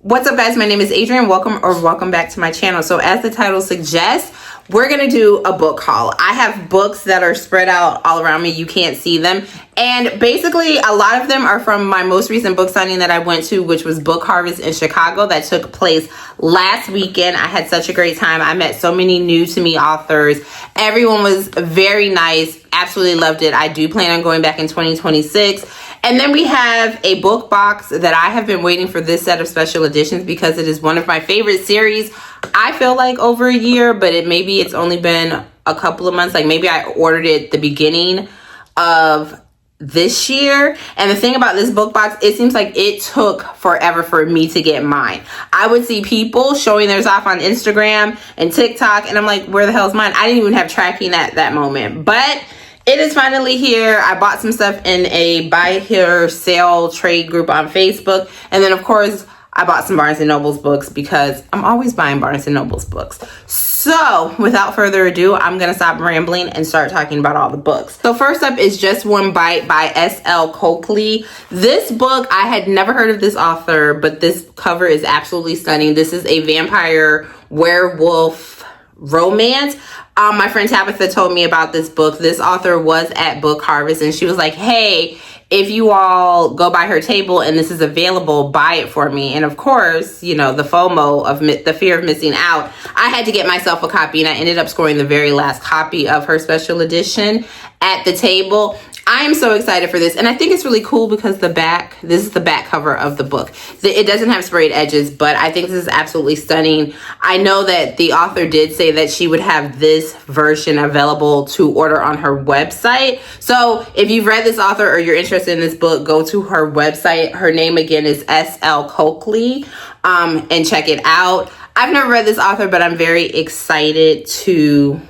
What's up, guys? My name is Adrienne. Welcome back to my channel. So as the title suggests, we're gonna do a book haul. I have books that are spread out all around me. You can't see them. And basically, a lot of them are from my most recent book signing that I went to, which was Book Harvest in Chicago that took place last weekend. I had such a great time. I met so many new to me authors. Everyone was very nice. Absolutely loved it. I do plan on going back in 2026. And then we have a book box that I have been waiting for this set of special editions because it is one of my favorite series. I feel like over a year, but maybe it's only been a couple of months. Like maybe I ordered it the beginning of this year. And the thing about this book box, it seems like it took forever for me to get mine. I would see people showing theirs off on Instagram and TikTok, and I'm like, where the hell is mine? I didn't even have tracking at that moment. But it is finally here. I bought some stuff in a buy here sale trade group on Facebook. And then of course, I bought some Barnes & Noble's books because I'm always buying Barnes & Noble's books. So without further ado, I'm going to stop rambling and start talking about all the books. So first up is Just One Bite by S.L. Coakley. This book, I had never heard of this author, but this cover is absolutely stunning. This is a vampire werewolf romance. My friend Tabitha told me about this book. This author was at Book Harvest and she was like, hey, if you all go by her table and this is available, buy it for me. And of course, you know, the FOMO of the fear of missing out, I had to get myself a copy, and I ended up scoring the very last copy of her special edition at the table. I am so excited for this, and I think it's really cool because this is the back cover of the book. It doesn't have sprayed edges, but I think this is absolutely stunning. I know that the author did say that she would have this version available to order on her website. So if you've read this author or you're interested in this book, go to her website. Her name again is S.L. Coakley, and check it out. I've never read this author, but I'm very excited to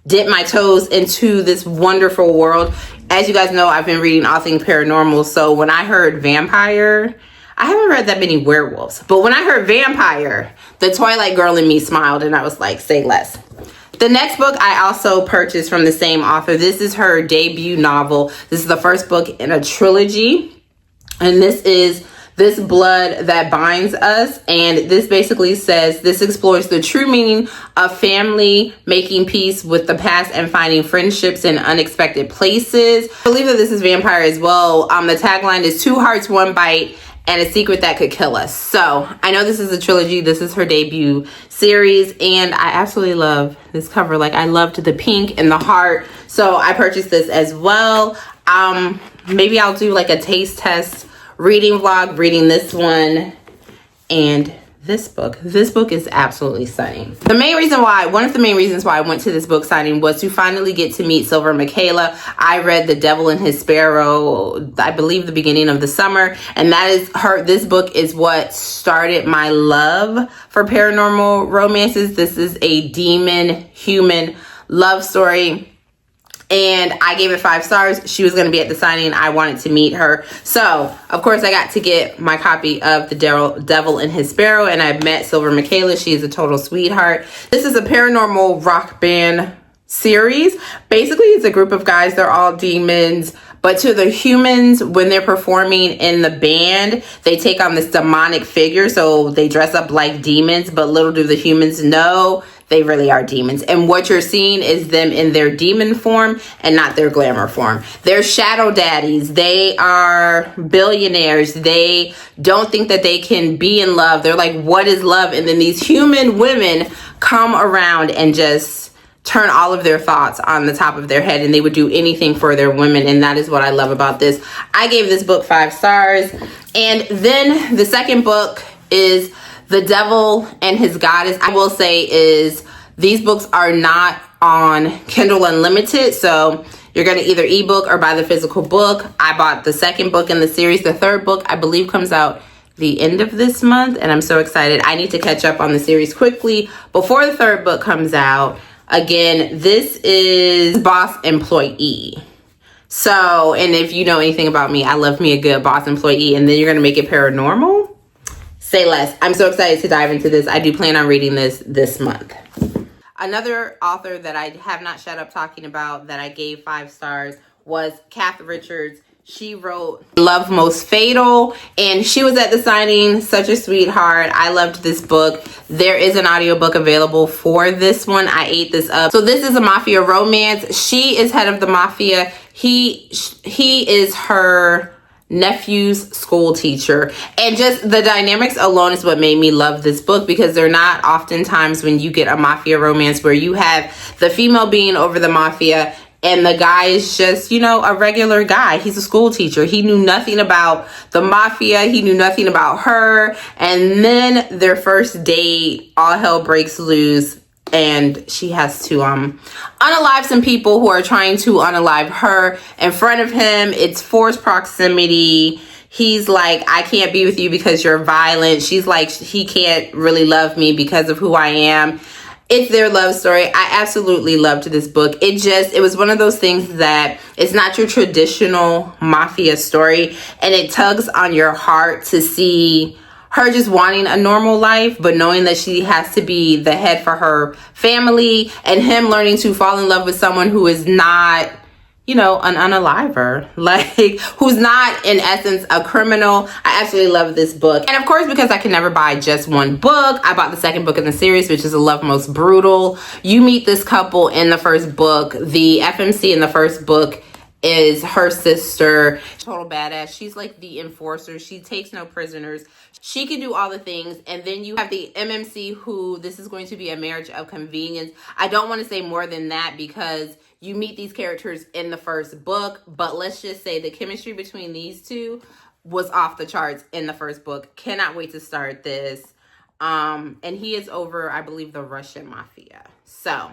dip my toes into this wonderful world. As you guys know, I've been reading all things paranormal. So when I heard vampire, I haven't read that many werewolves, but when I heard vampire, the Twilight girl in me smiled and I was like, say less. The next book I also purchased from the same author. This is her debut novel. This is the first book in a trilogy. And this is This Blood That Binds Us. And this basically says, this explores the true meaning of family, making peace with the past, and finding friendships in unexpected places. I believe that this is vampire as well. The tagline is 2 hearts, 1 bite, and a secret that could kill us. So I know this is a trilogy. This is her debut series, and I absolutely love this cover. Like, I loved the pink and the heart. So I purchased this as well. Maybe I'll do like a taste test reading vlog, reading this one and this book. This book is absolutely stunning. One of the main reasons why I went to this book signing was to finally get to meet Silver Michaela. I read The Devil and His Sparrow, I believe the beginning of the summer, and this book is what started my love for paranormal romances. This is a demon human love story. And I gave it 5 stars. She was going to be at the signing. I wanted to meet her. So, of course, I got to get my copy of The Devil and His Sparrow. And I met Silver Michaela. She's a total sweetheart. This is a paranormal rock band series. Basically, it's a group of guys. They're all demons. But to the humans, when they're performing in the band, they take on this demonic figure. So they dress up like demons. But little do the humans know, they really are demons. And what you're seeing is them in their demon form and not their glamour form. They're shadow daddies. They are billionaires. They don't think that they can be in love. They're like, what is love? And then these human women come around and just turn all of their thoughts on the top of their head, and they would do anything for their women. And that is what I love about this. I gave this book 5 stars. And then the second book is The Devil and His Goddess. I will say is these books are not on Kindle Unlimited. So you're going to either ebook or buy the physical book. I bought the second book in the series. The third book, I believe, comes out the end of this month. And I'm so excited. I need to catch up on the series quickly before the third book comes out. Again, this is Boss Employee. So, and if you know anything about me, I love me a good boss employee. And then you're going to make it paranormal? Say less. I'm so excited to dive into this. I do plan on reading this month. Another author that I have not shut up talking about that I gave 5 stars was Kath Richards. She wrote Love Most Fatal, and she was at the signing. Such a sweetheart. I loved this book. There is an audiobook available for this one. I ate this up. So this is a mafia romance. She is head of the mafia. He is her nephew's school teacher, and just the dynamics alone is what made me love this book, because they're not oftentimes when you get a mafia romance where you have the female being over the mafia and the guy is just, you know, a regular guy. He's a school teacher. He knew nothing about the mafia. He knew nothing about her. And then their first date, all hell breaks loose. And she has to unalive some people who are trying to unalive her in front of him. It's forced proximity. He's like, I can't be with you because you're violent. She's like, he can't really love me because of who I am. It's their love story. I absolutely loved this book. It was one of those things that it's not your traditional mafia story, and it tugs on your heart to see her just wanting a normal life, but knowing that she has to be the head for her family, and him learning to fall in love with someone who is not, you know, an unaliver, like who's not in essence a criminal. I absolutely love this book. And of course, because I can never buy just one book, I bought the second book in the series, which is A Love Most Brutal. You meet this couple in the first book. The FMC in the first book is her sister. Total badass. She's like the enforcer. She takes no prisoners. She can do all the things. And then you have the MMC, who this is going to be a marriage of convenience. I don't want to say more than that because you meet these characters in the first book, but let's just say the chemistry between these two was off the charts in the first book. Cannot wait to start this. And he is over, I believe, the Russian mafia. So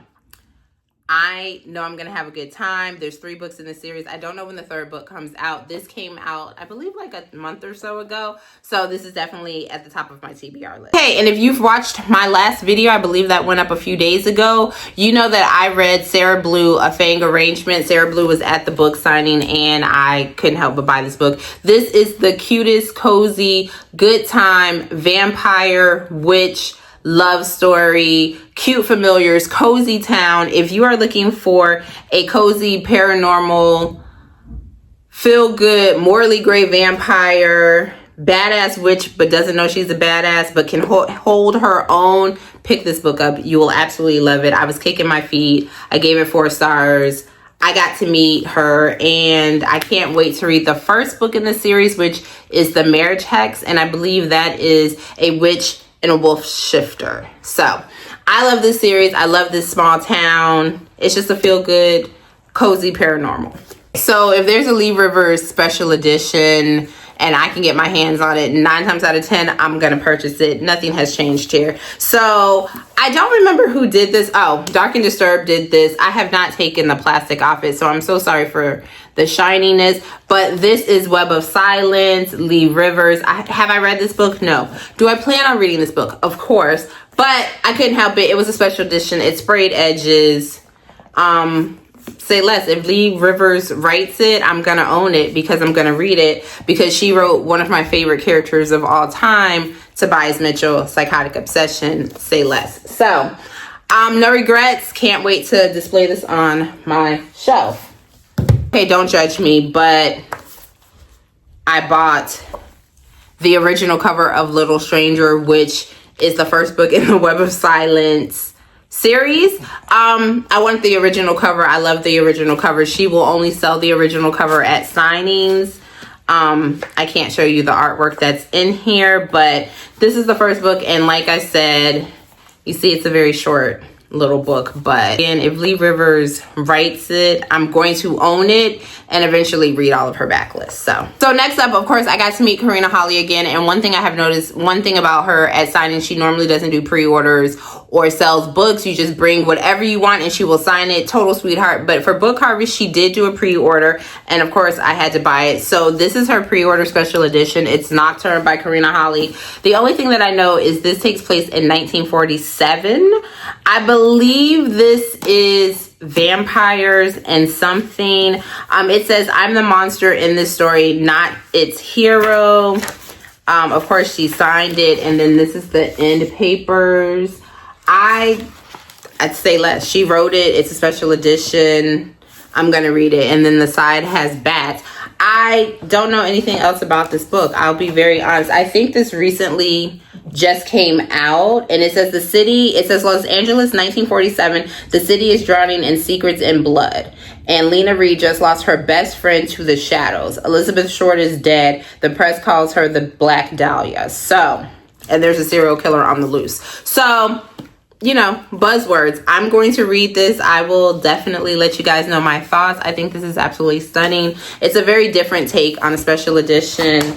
I know I'm going to have a good time. There's 3 books in the series. I don't know when the third book comes out. This came out, I believe, like a month or so ago. So this is definitely at the top of my TBR list. Okay, and if you've watched my last video, I believe that went up a few days ago, you know that I read Sarah Blue, A Fang Arrangement. Sarah Blue was at the book signing, and I couldn't help but buy this book. This is the cutest, cozy, good time, vampire, witch, love story, cute familiars, cozy town. If you are looking for a cozy, paranormal, feel-good, morally gray vampire, badass witch but doesn't know she's a badass but can hold her own, pick this book up. You will absolutely love it. I was kicking my feet. I gave it 4 stars. I got to meet her, and I can't wait to read the first book in the series, which is The Marriage Hex, and I believe that is a witch and a wolf shifter. So I love this series. I love this small town. It's just a feel-good, cozy paranormal. So if there's a Lee Rivers special edition and I can get my hands on it, 9 times out of 10, I'm going to purchase it. Nothing has changed here. So I don't remember who did this. Oh, Dark and Disturbed did this. I have not taken the plastic off it, so I'm so sorry for the shininess. But this is Web of Silence, Lee Rivers. Have I read this book? No. Do I plan on reading this book? Of course. But I couldn't help it. It was a special edition. It sprayed edges. Say less. If Lee Rivers writes it, I'm going to own it because I'm going to read it, because she wrote one of my favorite characters of all time, Tobias Mitchell, Psychotic Obsession. Say less. So, no regrets. Can't wait to display this on my shelf. Okay, don't judge me, but I bought the original cover of Little Stranger, which is the first book in the Web of Silence series. I want the original cover. I love the original cover. She will only sell the original cover at signings. I can't show you the artwork that's in here, but this is the first book, and like I said, you see it's a very short little book, but again, if Lee Rivers writes it, I'm going to own it and eventually read all of her backlist. So next up, of course, I got to meet Karina Holly again, and one thing I have noticed, one thing about her at signing, she normally doesn't do pre-orders or sells books. You just bring whatever you want and she will sign it. Total sweetheart. But for Book Harvest, she did do a pre-order, and of course I had to buy it. So this is her pre-order special edition. It's Nocturne by Karina Holly. The only thing that I know is this takes place in 1947. I believe this is vampires and something. It says, I'm the monster in this story, not its hero. Of course, she signed it, and then this is the end papers. I'd say less. She wrote it. It's a special edition. I'm gonna read it. And then the side has bats. I don't know anything else about this book. I'll be very honest. I think this recently just came out, and it says it says Los Angeles, 1947. The city is drowning in secrets and blood. And Lena Reed just lost her best friend to the shadows. Elizabeth Short is dead. The press calls her the Black Dahlia. So, and there's a serial killer on the loose. So, you know, buzzwords. I'm going to read this. I will definitely let you guys know my thoughts. I think this is absolutely stunning. It's a very different take on a special edition.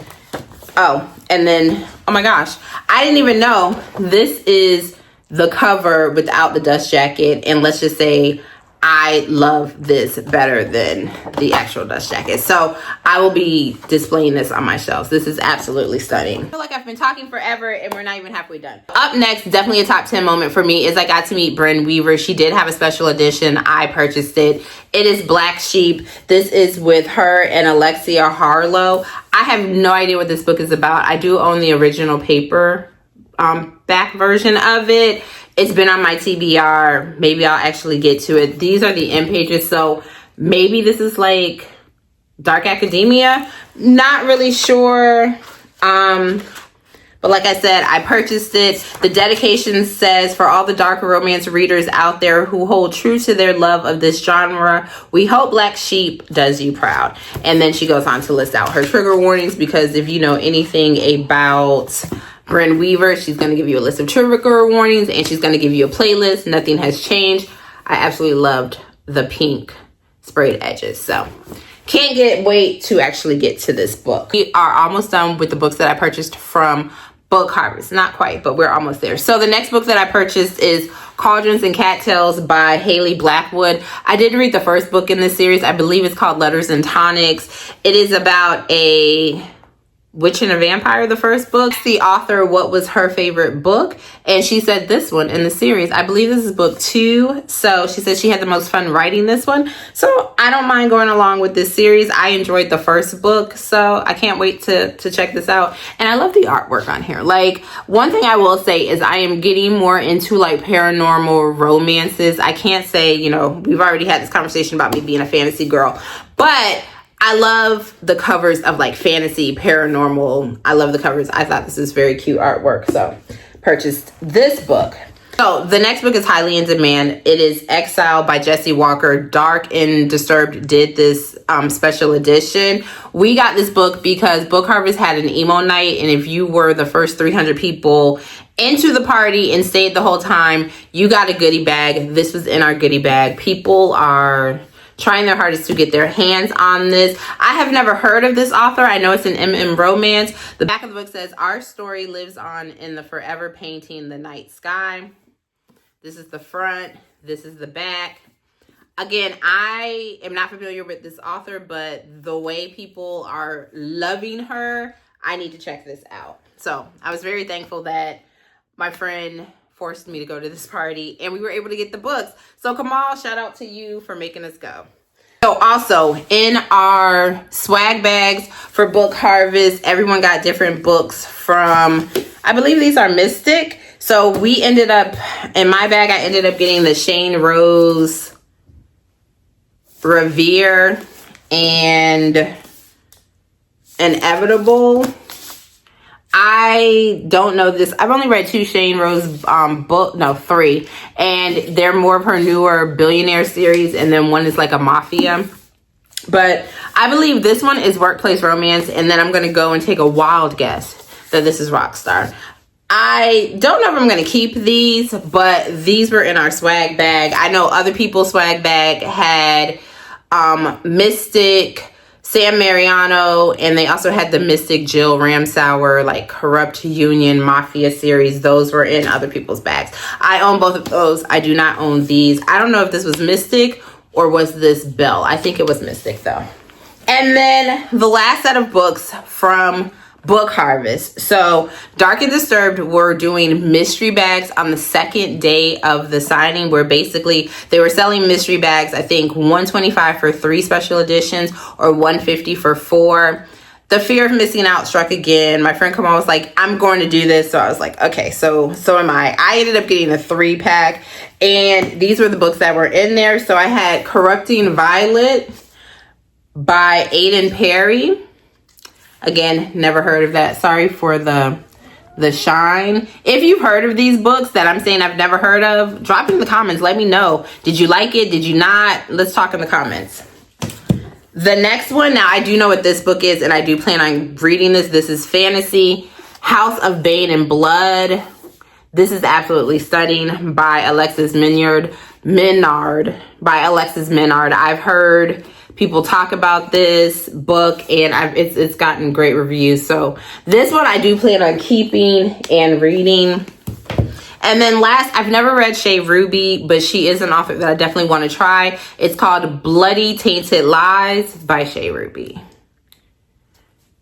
Oh, and then, oh my gosh, I didn't even know this is the cover without the dust jacket. And let's just say I love this better than the actual dust jacket. So I will be displaying this on my shelves. This is absolutely stunning. I feel like I've been talking forever and we're not even halfway done. Up next, definitely a top 10 moment for me, is I got to meet Brynn Weaver. She did have a special edition. I purchased it. It is Black Sheep. This is with her and Alexia Harlow. I have no idea what this book is about. I do own the original paper back version of it. It's been on my TBR. Maybe I'll actually get to it. These are the end pages. So maybe this is like dark academia. Not really sure. But like I said, I purchased it. The dedication says, for all the dark romance readers out there who hold true to their love of this genre, we hope Black Sheep does you proud. And then she goes on to list out her trigger warnings, because if you know anything about Brynn Weaver, she's going to give you a list of trigger warnings, and she's going to give you a playlist. Nothing has changed. I absolutely loved the pink sprayed edges. So can't wait to actually get to this book. We are almost done with the books that I purchased from Book Harvest. Not quite, but we're almost there. So the next book that I purchased is Cauldrons and Cattails by Haley Blackwood. I did read the first book in this series. I believe it's called Letters and Tonics. It is about a witch and a vampire, the first book. The author, what was her favorite book? And she said this one in the series. I believe this is book 2. So she said she had the most fun writing this one. So I don't mind going along with this series. I enjoyed the first book, so I can't wait to check this out. And I love the artwork on here. Like, one thing I will say is I am getting more into like paranormal romances. I can't say, you know, we've already had this conversation about me being a fantasy girl, but I love the covers of like fantasy, paranormal. I love the covers. I thought this was very cute artwork, so purchased this book. So the next book is highly in demand. It is Exile by Jessie Walker. Dark and Disturbed did this special edition. We got this book because Book Harvest had an emo night, and if you were the first 300 people into the party and stayed the whole time, you got a goodie bag. This was in our goodie bag. People are trying their hardest to get their hands on this. I have never heard of this author. I know it's an MM romance. The back of the book says, our story lives on in the forever painting the night sky. This is the front. This is the back. Again, I am not familiar with this author, but the way people are loving her, I need to check this out. So I was very thankful that my friend forced me to go to this party and we were able to get the books. So Kamal, shout out to you for making us go. So also in our swag bags for Book Harvest, everyone got different books from, I believe these are Mystic. So we ended up, in my bag, I ended up getting the Shane Rose Revere and Inevitable. I don't know this. I've only read 2 Shane Rose book, no, 3, and they're more of her newer billionaire series, and then one is like a mafia. But I believe this one is workplace romance, and then I'm gonna go and take a wild guess that this is Rockstar. I don't know if I'm gonna keep these, but these were in our swag bag. I know other people's swag bag had Mystic, Sam Mariano, and they also had the Mystic Jill Ramsauer, like Corrupt Union Mafia series. Those were in other people's bags. I own both of those. I do not own these. I don't know if this was Mystic or was this Belle. I think it was Mystic though. And then the last set of books from Book Harvest. So Dark and Disturbed were doing mystery bags on the second day of the signing, where basically they were selling mystery bags, I think $125 for 3 special editions or $150 for 4. the fear of missing out struck again. My friend Kamal was like, I'm going to do this. So I was like, okay, so am I. I ended up getting a 3-pack, and these were the books that were in there. So I had Corrupting Violet by Aiden Perry. Again, never heard of that. Sorry for the shine. If you've heard of these books that I'm saying I've never heard of, drop it in the comments. Let me know. Did you like it? Did you not? Let's talk in the comments. The next one, now I do know what this book is, and I do plan on reading this. This is fantasy, House of Bane and Blood. This is absolutely stunning, by Alexis Minard. I've heard people talk about this book, and it's gotten great reviews. So this one I do plan on keeping and reading. And then last, I've never read Shea Ruby, but she is an author that I definitely want to try. It's called Bloody Tainted Lies by Shea Ruby.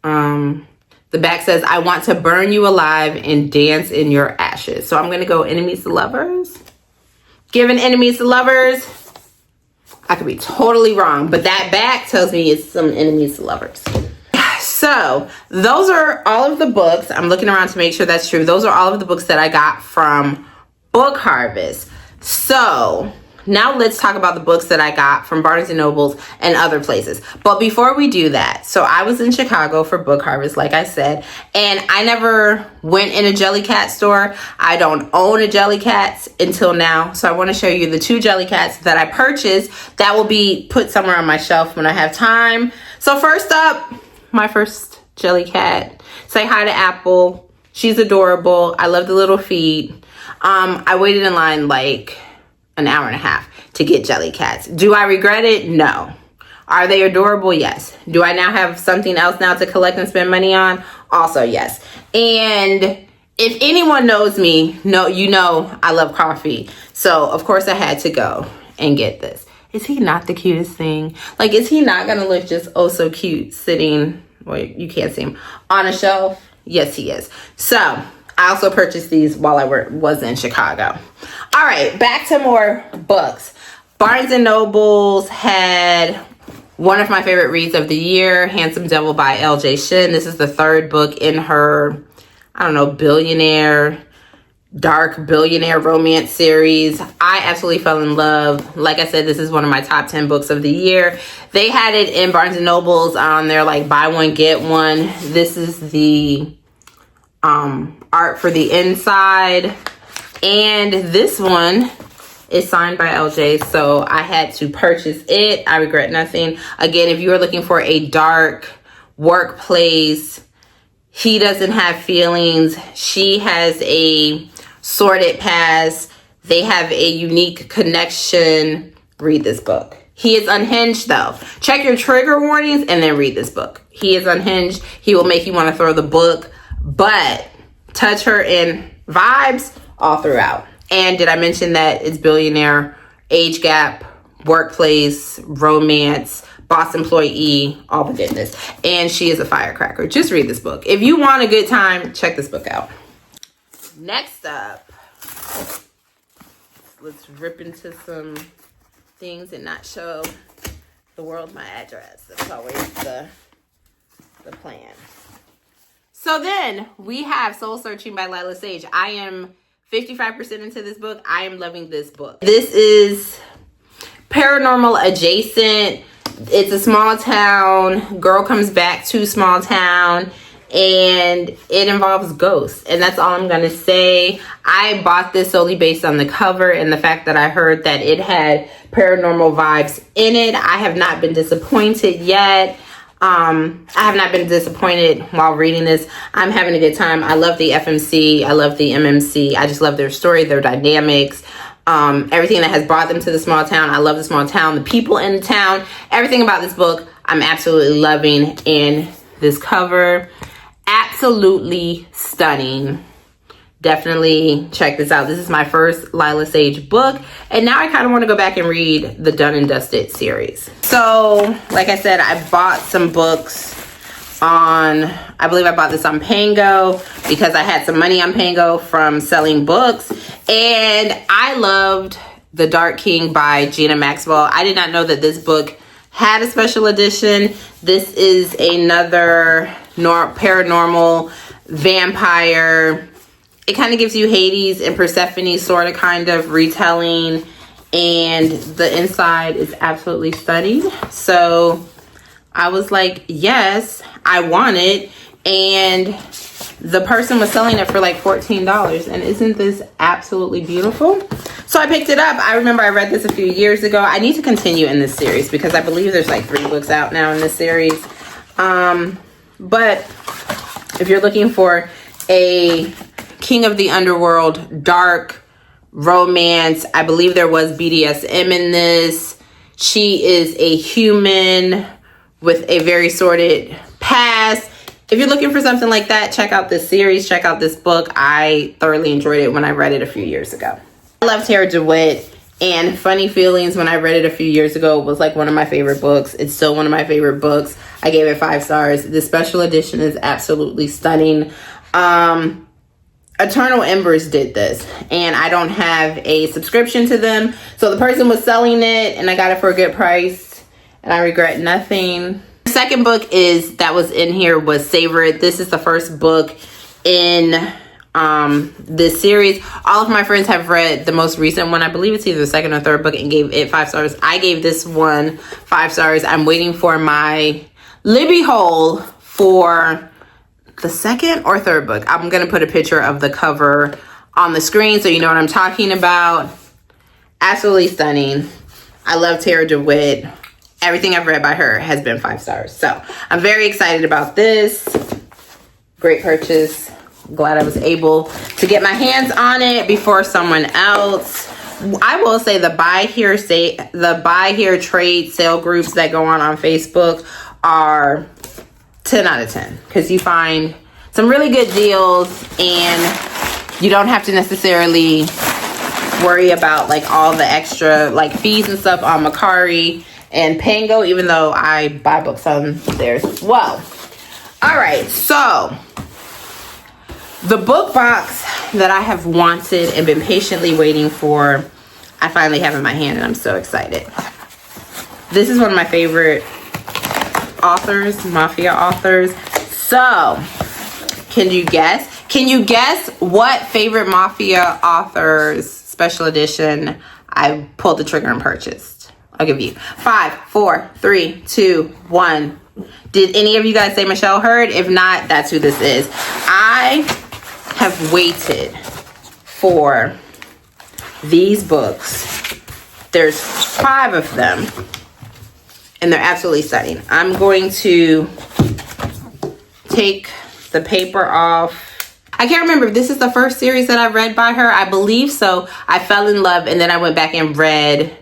The back says, I want to burn you alive and dance in your ashes. So I'm going to go enemies to lovers. Given enemies to lovers. I could be totally wrong, but that back tells me it's some enemies to lovers. So those are all of the books. I'm looking around to make sure that's true. Those are all of the books that I got from Book Harvest. So now let's talk about the books that I got from Barnes & Nobles and other places. But before we do that, so I was in Chicago for Book Harvest, like I said, and I never went in a Jellycat store. I don't own a Jellycat until now. So I want to show you the 2 Jellycats that I purchased that will be put somewhere on my shelf when I have time. So first up, my first Jellycat. Say hi to Apple. She's adorable. I love the little feet. I waited in line like an hour and a half to get Jellycats. Do I regret it? No. Are they adorable? Yes. Do I now have something else now to collect and spend money on? Also, yes. And if anyone knows me, you know I love coffee. So, of course, I had to go and get this. Is he not the cutest thing? Like, is he not going to look just oh so cute sitting, well, you can't see him, on a shelf? Yes, he is. So, I also purchased these while I was in Chicago. All right, back to more books. Barnes & Nobles had one of my favorite reads of the year, Handsome Devil by L.J. Shin. This is the 3rd book in her, I don't know, dark billionaire romance series. I absolutely fell in love. Like I said, this is one of my top 10 books of the year. They had it in Barnes & Nobles on their like buy one get one. This is the art for the inside, and this one is signed by LJ, so I had to purchase it. I regret nothing. Again, if you are looking for a dark workplace, he doesn't have feelings, she has a sordid past, they have a unique connection, read this book. He is unhinged though. Check your trigger warnings and then read this book. He is unhinged. He will make you want to throw the book, but touch her in vibes all throughout. And did I mention that it's billionaire, age gap, workplace, romance, boss employee, all the goodness. And she is a firecracker. Just read this book. If you want a good time, check this book out. Next up, let's rip into some things and not show the world my address. That's always the plan. So then we have Soul Searching by Lila Sage. I am 55% into this book. I am loving this book. This is paranormal adjacent. It's a small town. Girl comes back to small town and it involves ghosts. And that's all I'm going to say. I bought this solely based on the cover and the fact that I heard that it had paranormal vibes in it. I have not been disappointed yet. I have not been disappointed while reading this. I'm having a good time. I love the FMC. I love the MMC. I just love their story, their dynamics, everything that has brought them to the small town. I love the small town, the people in the town, everything about this book I'm absolutely loving. And this cover, absolutely stunning. Definitely check this out. This is my first Lila Sage book, and now I kind of want to go back and read the Done and Dusted series. So like I said, I bought some books on, I believe I bought this on Pango because I had some money on Pango from selling books, and I loved The Dark King by Gina Maxwell. I did not know that this book had a special edition. This is another paranormal, vampire. It kind of gives you Hades and Persephone sort of kind of retelling. And the inside is absolutely stunning. So I was like, yes, I want it. And the person was selling it for like $14. And isn't this absolutely beautiful? So I picked it up. I remember I read this a few years ago. I need to continue in this series because I believe there's like 3 books out now in this series. But if you're looking for a King of the Underworld, dark romance, I believe there was BDSM in this. She is a human with a very sordid past. If you're looking for something like that, check out this series, check out this book. I thoroughly enjoyed it when I read it a few years ago. I love Tara DeWitt, and Funny Feelings, when I read it a few years ago, was like one of my favorite books. It's still one of my favorite books. I gave it 5 stars. The special edition is absolutely stunning. Eternal Embers did this, and I don't have a subscription to them. So the person was selling it, and I got it for a good price, and I regret nothing. The second book that was in here was Savor It. This is the first book in this series. All of my friends have read the most recent one. I believe it's either the second or third book and gave it 5 stars. I gave this one 5 stars. I'm waiting for my Libby hole for the second or third book. I'm going to put a picture of the cover on the screen so you know what I'm talking about. Absolutely stunning. I love Tara DeWitt. Everything I've read by her has been 5 stars. So I'm very excited about this. Great purchase. Glad I was able to get my hands on it before someone else. I will say the buy here trade sale groups that go on Facebook are 10 out of 10 because you find some really good deals and you don't have to necessarily worry about like all the extra like fees and stuff on Mercari and Pango, even though I buy books on theirs as well. All right, so the book box that I have wanted and been patiently waiting for, I finally have in my hand and I'm so excited. This is one of my favorite authors, mafia authors. So, can you guess? Can you guess what favorite mafia authors special edition I pulled the trigger and purchased? I'll give you 5, 4, 3, 2, 1. Did any of you guys say Michelle Hurd? If not, that's who this is. I have waited for these books. There's 5 of them. And they're absolutely stunning. I'm going to take the paper off. I can't remember if this is the first series that I read by her. I believe so. I fell in love and then I went back and read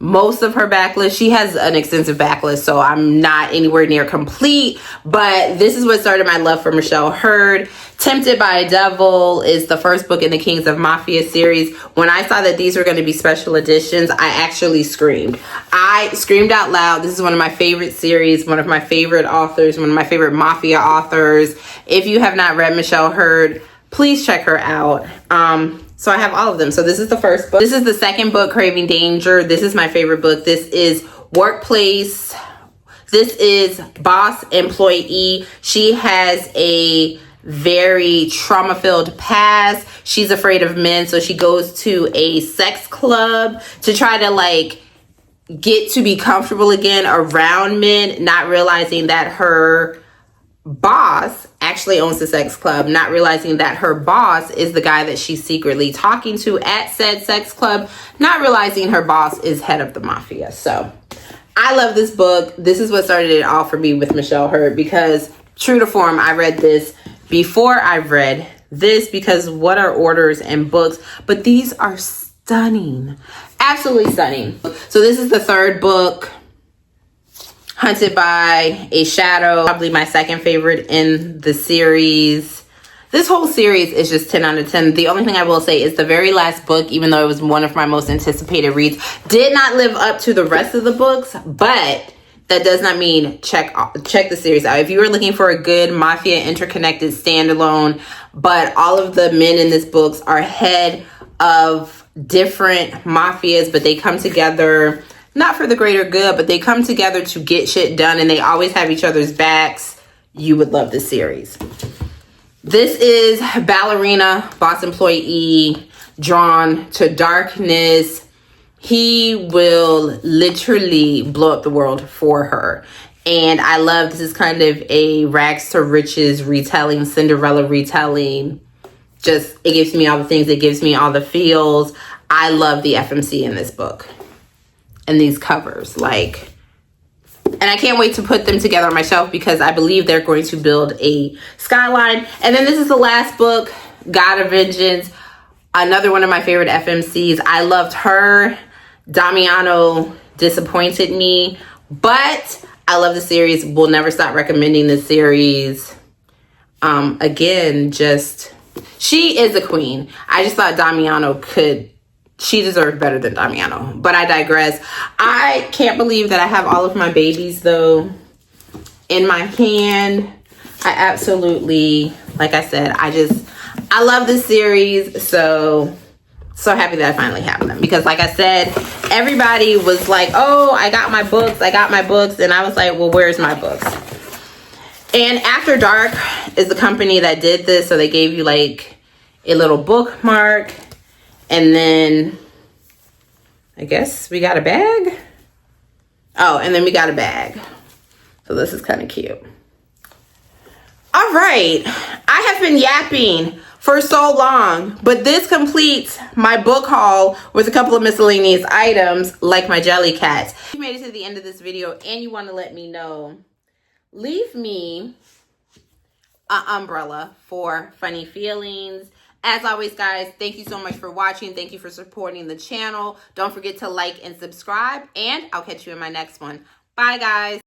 most of her backlist. She has an extensive backlist, so I'm not anywhere near complete. But this is what started my love for Michelle Hurd. Tempted by a Devil is the first book in the Kings of Mafia series. When I saw that these were going to be special editions, I actually screamed. I screamed out loud. This is one of my favorite series, one of my favorite authors, one of my favorite mafia authors. If you have not read Michelle Hurd, please check her out. So I have all of them. So this is the first book. This is the second book, Craving Danger. This is my favorite book. This is Workplace. This is Boss Employee. She has a very trauma-filled past. She's afraid of men, so she goes to a sex club to try to like get to be comfortable again around men, not realizing that her boss actually owns the sex club, not realizing that her boss is the guy that she's secretly talking to at said sex club, not realizing her boss is head of the mafia. So I love this book. This is what started it all for me with Michelle Hurd, because true to form, I read this before I read this, because what are orders and books? But these are stunning, absolutely stunning. So this is the third book, Hunted by a Shadow, probably my second favorite in the series. This whole series is just 10 out of 10. The only thing I will say is the very last book, even though it was one of my most anticipated reads, did not live up to the rest of the books, but that does not mean check the series out. If you are looking for a good mafia interconnected standalone, but all of the men in this books are head of different mafias, but they come together not for the greater good, but they come together to get shit done, and they always have each other's backs. you would love this series. This is ballerina, boss employee, drawn to darkness. He will literally blow up the world for her. And I love, this is kind of a rags to riches retelling, Cinderella retelling. Just, it gives me all the things, it gives me all the feels. I love the FMC in this book. And these covers, like, and I can't wait to put them together on my shelf because I believe they're going to build a skyline. And then this is the last book, God of Vengeance. Another one of my favorite FMCs. I loved her. Damiano disappointed me, but I love the series. Will never stop recommending the series. Again, just, she is a queen. I just thought Damiano she deserved better than Damiano, but I digress. I can't believe that I have all of my babies though in my hand. I absolutely, like I said, I love this series. So happy that I finally have them, because like I said, everybody was like, oh, I got my books. And I was like, well, where's my books? And After Dark is the company that did this. So they gave you like a little bookmark. And then I guess we got a bag. Oh, and then we got a bag. So this is kind of cute. All right. I have been yapping for so long, but this completes my book haul with a couple of miscellaneous items like my jelly cats. If you made it to the end of this video and you want to let me know, leave me an umbrella for funny feelings. As always, guys, thank you so much for watching. Thank you for supporting the channel. Don't forget to like and subscribe, and I'll catch you in my next one. Bye, guys.